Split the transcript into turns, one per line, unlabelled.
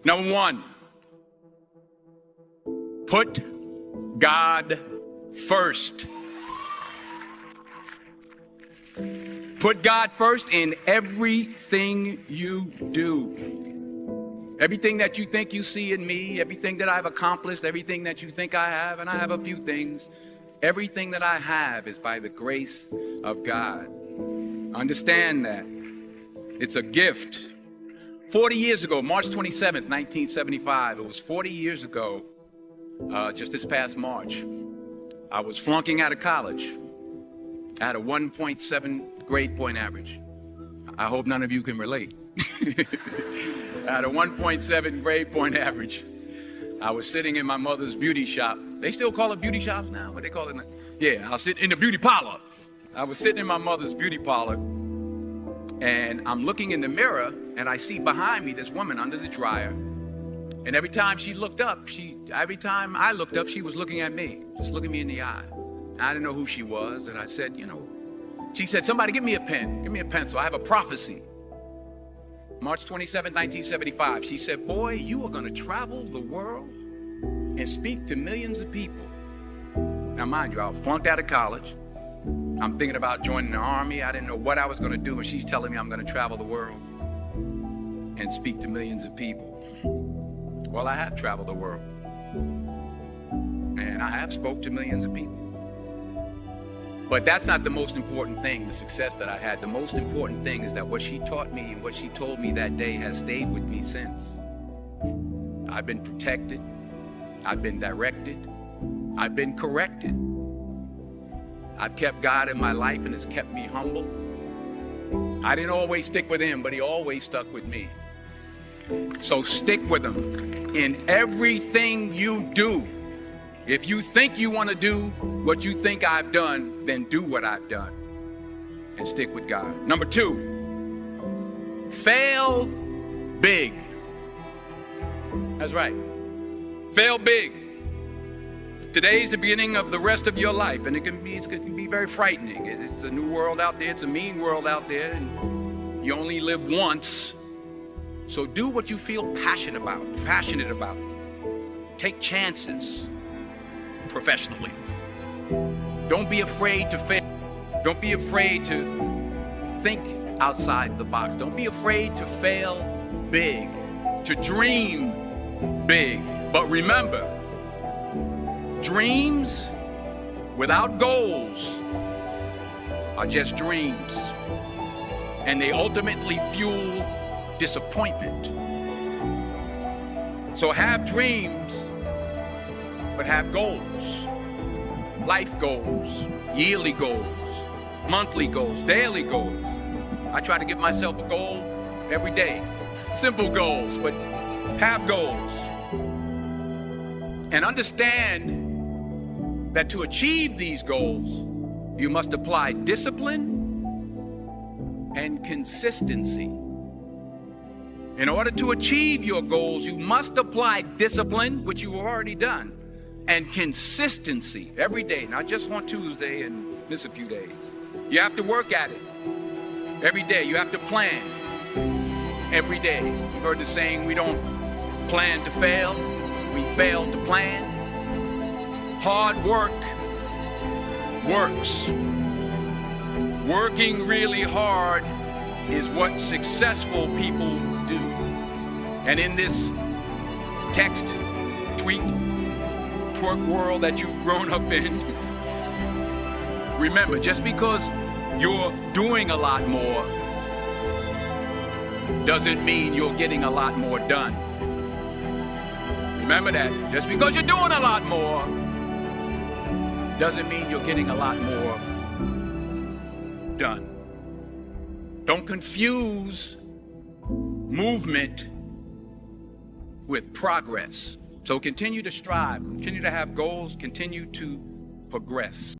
Number one, put God first. Put God first in everything you do. Everything that you think you see in me, everything that I've accomplished, everything that you think I have, and I have a few things, everything that I have is by the grace of God. Understand that. It's a gift. 40 years ago, March 27th, 1975, it was 40 years ago, just this past March, I was flunking out of college. I had a 1.7 grade point average. I hope none of you can relate. I had a 1.7 grade point average. I was sitting in my mother's beauty shop. They still call it beauty shops now? What they call it now? Yeah, I was sitting in the beauty parlor. I was sitting in my mother's beauty parlor, and I'm looking in the mirror, and I see behind me this woman under the dryer. And every time she looked up, every time I looked up, she was looking at me, just looking me in the eye. I didn't know who she was, and I said, she said, somebody give me a pen, give me a pencil. I have a prophecy. March 27, 1975, she said, boy, you are going to travel the world and speak to millions of people. Now, mind you, I was flunked out of college. I'm thinking about joining the army. I didn't know what I was going to do, and she's telling me I'm going to travel the world and speak to millions of people. Well, I have traveled the world, and I have spoke to millions of people. But that's not the most important thing, the success that I had. The most important thing is that what she taught me and what she told me that day has stayed with me since. I've been protected. I've been directed. I've been corrected. I've kept God in my life, and it's kept me humble. I didn't always stick with him, but he always stuck with me. So stick with him in everything you do. If you think you want to do what you think I've done, then do what I've done and stick with God. Number two, fail big. That's right. Fail big. Today's the beginning of the rest of your life, and it can be very frightening. It's a new world out there. It's a mean world out there, and you only live once. So do what you feel passionate about. Take chances professionally. Don't be afraid to fail. Don't be afraid to think outside the box. Don't be afraid to fail big, to dream big. But remember, dreams without goals are just dreams, and they ultimately fuel disappointment. So have dreams, but have goals. Life goals, yearly goals, monthly goals, daily goals. I try to give myself a goal every day. Simple goals, but have goals. And understand that to achieve these goals, you must apply discipline and consistency. In order to achieve your goals, you must apply discipline, which you've already done, and consistency every day, not just on Tuesday and miss a few days. You have to work at it every day. You have to plan every day. You've heard the saying, we don't plan to fail, we fail to plan. Hard work works. Working really hard is what successful people do. And in this text, tweet, twerk world that you've grown up in, remember, just because you're doing a lot more doesn't mean you're getting a lot more done. Remember that. Just because you're doing a lot more doesn't mean you're getting a lot more done. Don't confuse movement with progress. So continue to strive, continue to have goals, continue to progress.